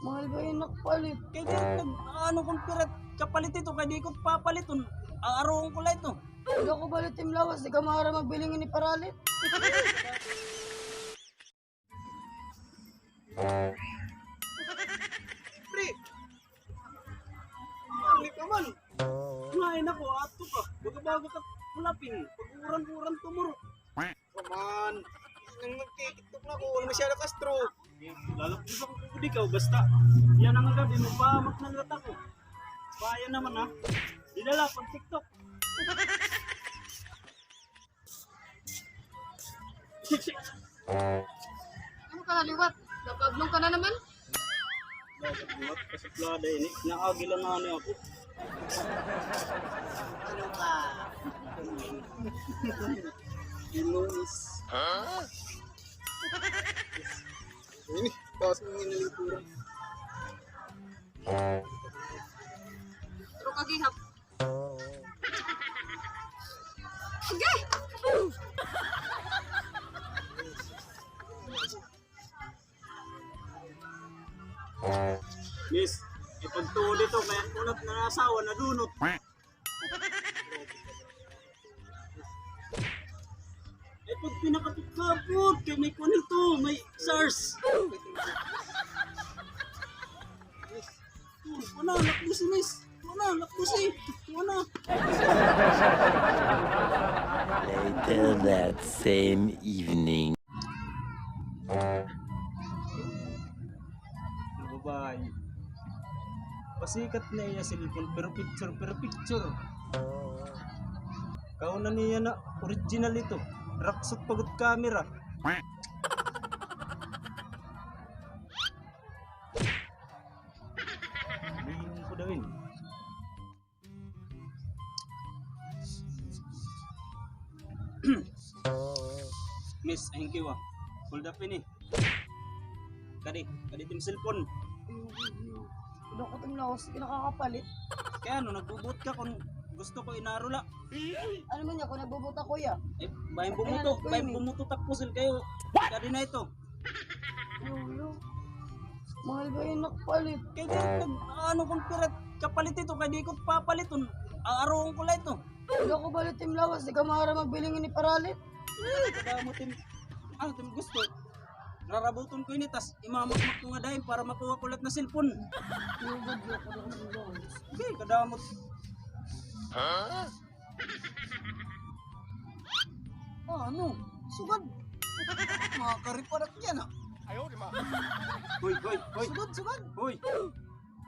Mahal ba yung nakapalit? Kaya di ano kung pirat kapalit ito, kaya di ko papalit. Araw ko lang ito. Hindi ako balit yung lawas, di ka mahara magbiling ni paralit. Pre! Pangit ka man! Kumain ako, ato ka. Baga-baga ka kulapin. Pag-uran-uran tumuro. Kaman, nang nagtitiktok na ako, wala masyado Castro. Lalapos ako kung ikaw, basta yan ang gabi, magpahamak ng lata ko. Kaya naman ha. Dinala pag TikTok. Ano ka naliwat? Napablong ka na naman? Buhat kasi plada ini. Naagilan na ano ako. Ano ka? Ilonis. Ini, taas mo yung nalituran. Pero kagihap. Okay! Miss, ipagtuo dito kaya unat na nasawa na dunot. Eh pag pinakatukapot, kaya may kunito, may SARS. Wala, lakbusi miss. Wala, lakbusi. Wala. Later that same evening. Babae. Pasikat na iya cellphone pero picture. Kauna niya na original ito. Raksot pagod camera. Hindi ko dawin. Miss, thank you ah. Hold up ini. Kadi tim cellphone. Wala ko itong lawas, di ka nakakapalit. Kaya ano, nagbubot ka kung gusto ko inarula. Ano man niya, kung nagbubuta kuya? Eh, bayang bumuto takpusil kayo. Kadi na ito. Lolo, mahal ba yung nakapalit? Kaya di ano kung pirat kapalit ito, kaya di ko papalit. Araw ko lang ito. Hindi ako balit yung lawas, di ka mahara magbiling ni paralit. Kada mo tim, ano tim gusto. Rarabuton ko ini, tas imamakmak ko nga dahil para makuha ko lahat na cellphone. Okay, kadamot. Ano? Sugad. Mga kariparat yan ah. Hoy. Sugad. Hoy.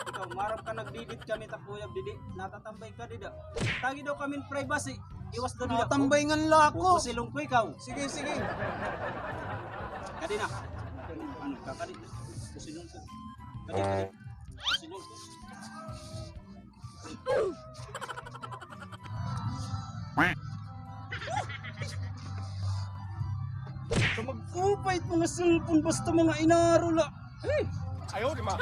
Ikaw, marap ka nagdidit kami takuyab didi. Natatambay ka dida. Tagi daw kami privacy. Iwas daw dida. Natambay nga nila ako. Pupusilong ko ikaw. Sige. Kadi na. Ano ka kadi? Pusilong ko. Kadi. Pusilong ko. Kamag-upay mga cellphone basta mga inarula. Hey! Ayaw, di ma.